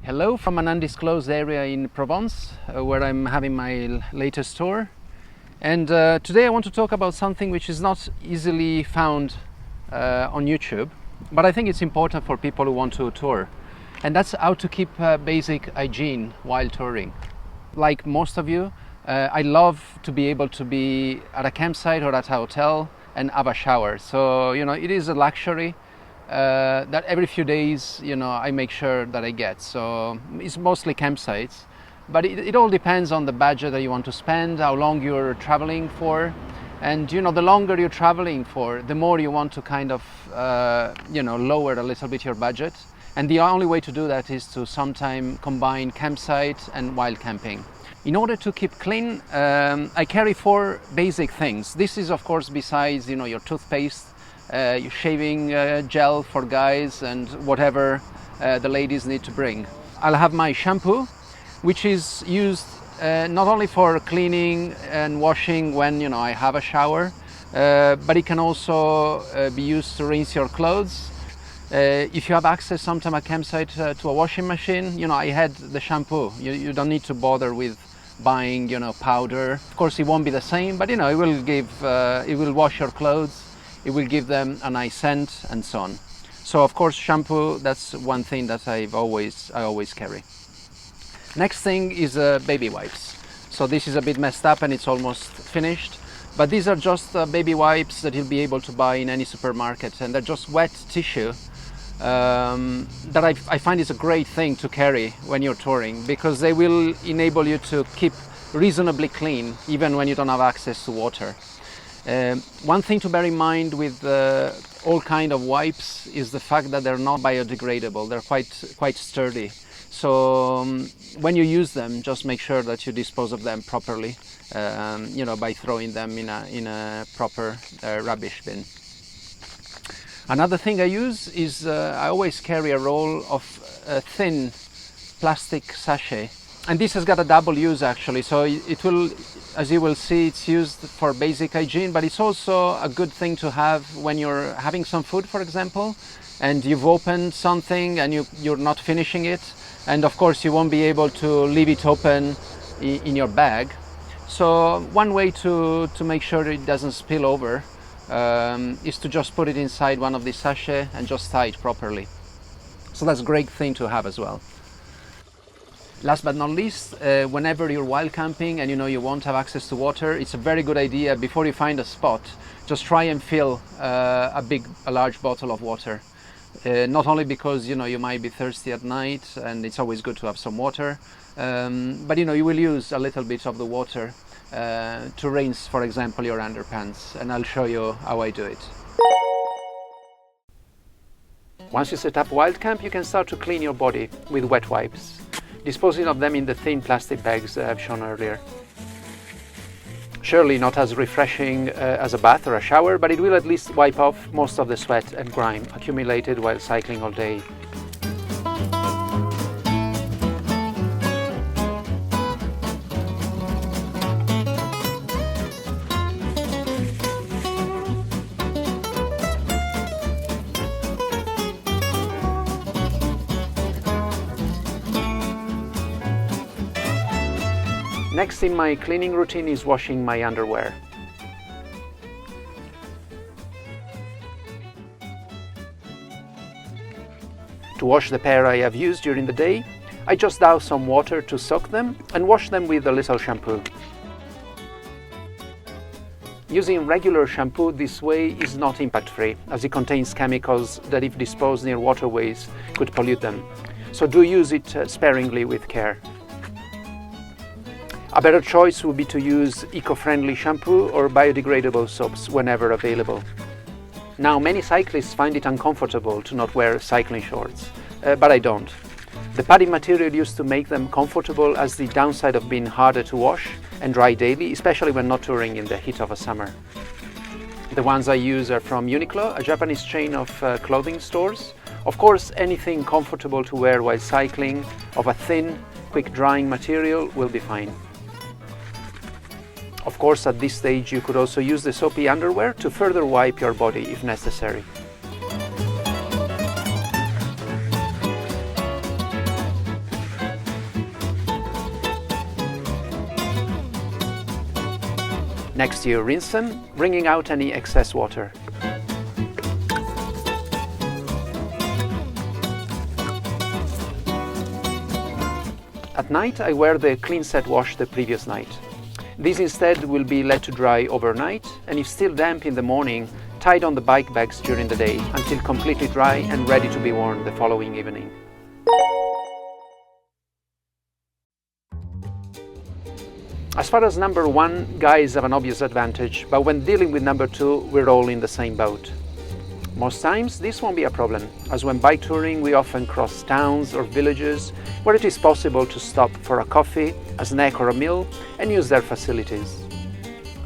Hello from an undisclosed area in Provence, where I'm having my latest tour. And today I want to talk about something which is not easily found on YouTube, but I think it's important for people who want to tour. And that's how to keep basic hygiene while touring. Like most of you, I love to be able to be at a campsite or at a hotel and have a shower. So, it is a luxury that every few days, I make sure that I get. So it's mostly campsites, but it all depends on the budget that you want to spend, how long you're traveling for. And, the longer you're traveling for, the more you want to kind of, lower a little bit your budget. And the only way to do that is to sometime combine campsite and wild camping. In order to keep clean, I carry 4 basic things. This is, of course, besides, your toothpaste, your shaving gel for guys, and whatever the ladies need to bring. I'll have my shampoo, which is used not only for cleaning and washing when I have a shower, but it can also be used to rinse your clothes. If you have access sometime at campsite to a washing machine, I had the shampoo. You don't need to bother with buying powder. Of course it won't be the same, but it will give it will wash your clothes. It will give them a nice scent and so on. So of course shampoo, that's one thing that I always carry. Next thing is baby wipes. So this is a bit messed up and it's almost finished, but these are just baby wipes that you'll be able to buy in any supermarket, and they're just wet tissue that I find is a great thing to carry when you're touring, because they will enable you to keep reasonably clean even when you don't have access to water. One thing to bear in mind with all kind of wipes is the fact that they're not biodegradable. They're quite sturdy. So when you use them, just make sure that you dispose of them properly, by throwing them in a proper rubbish bin. Another thing I use is I always carry a roll of thin plastic sachet. And this has got a double use actually, so it will, as you will see, it's used for basic hygiene, but it's also a good thing to have when you're having some food, for example, and you've opened something and you're not finishing it, and of course you won't be able to leave it open in your bag. So one way to make sure it doesn't spill over is to just put it inside one of these sachets and just tie it properly. So that's a great thing to have as well. Last but not least, whenever you're wild camping and you won't have access to water, it's a very good idea, before you find a spot, just try and fill a large bottle of water. Not only because you might be thirsty at night and it's always good to have some water, but you will use a little bit of the water to rinse, for example, your underpants, and I'll show you how I do it. Once you set up wild camp, you can start to clean your body with wet wipes, disposing of them in the thin plastic bags I've shown earlier. Surely not as refreshing as a bath or a shower, but it will at least wipe off most of the sweat and grime accumulated while cycling all day. Next in my cleaning routine is washing my underwear. To wash the pair I have used during the day, I just douse some water to soak them and wash them with a little shampoo. Using regular shampoo this way is not impact-free, as it contains chemicals that, if disposed near waterways, could pollute them. So do use it sparingly with care. A better choice would be to use eco-friendly shampoo or biodegradable soaps whenever available. Now, many cyclists find it uncomfortable to not wear cycling shorts, but I don't. The padding material used to make them comfortable has the downside of being harder to wash and dry daily, especially when not touring in the heat of a summer. The ones I use are from Uniqlo, a Japanese chain of clothing stores. Of course, anything comfortable to wear while cycling, of a thin, quick-drying material, will be fine. Of course, at this stage you could also use the soapy underwear to further wipe your body if necessary. Next you rinse them, wringing out any excess water. At night I wear the clean set wash the previous night. These instead will be let to dry overnight, and if still damp in the morning, tied on the bike bags during the day until completely dry and ready to be worn the following evening. As far as number one, guys have an obvious advantage, but when dealing with number two, we're all in the same boat. Most times this won't be a problem, as when bike touring we often cross towns or villages where it is possible to stop for a coffee, a snack or a meal and use their facilities.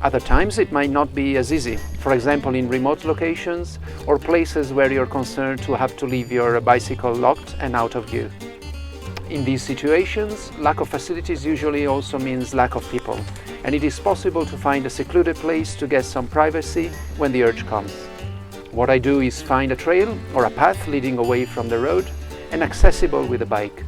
Other times it might not be as easy, for example in remote locations or places where you're concerned to have to leave your bicycle locked and out of view. In these situations, lack of facilities usually also means lack of people, and it is possible to find a secluded place to get some privacy when the urge comes. What I do is find a trail or a path leading away from the road and accessible with a bike.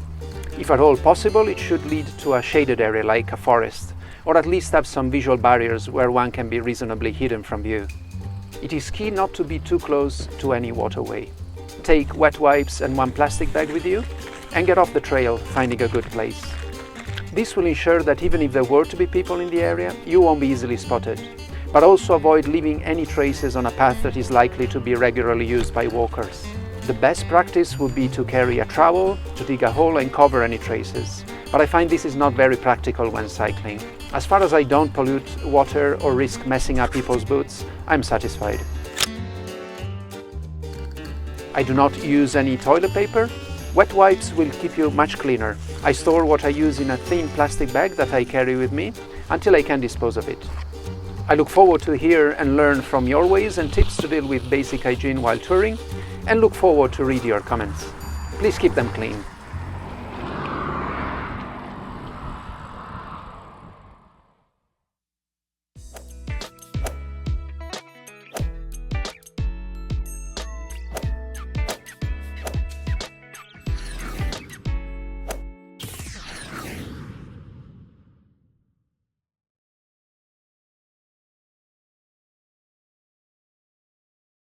If at all possible, it should lead to a shaded area like a forest, or at least have some visual barriers where one can be reasonably hidden from view. It is key not to be too close to any waterway. Take wet wipes and one plastic bag with you and get off the trail, finding a good place. This will ensure that even if there were to be people in the area, you won't be easily spotted, but also avoid leaving any traces on a path that is likely to be regularly used by walkers. The best practice would be to carry a trowel to dig a hole and cover any traces, but I find this is not very practical when cycling. As far as I don't pollute water or risk messing up people's boots, I'm satisfied. I do not use any toilet paper. Wet wipes will keep you much cleaner. I store what I use in a thin plastic bag that I carry with me until I can dispose of it. I look forward to hear and learn from your ways and tips to deal with basic hygiene while touring, and look forward to read your comments. Please keep them clean.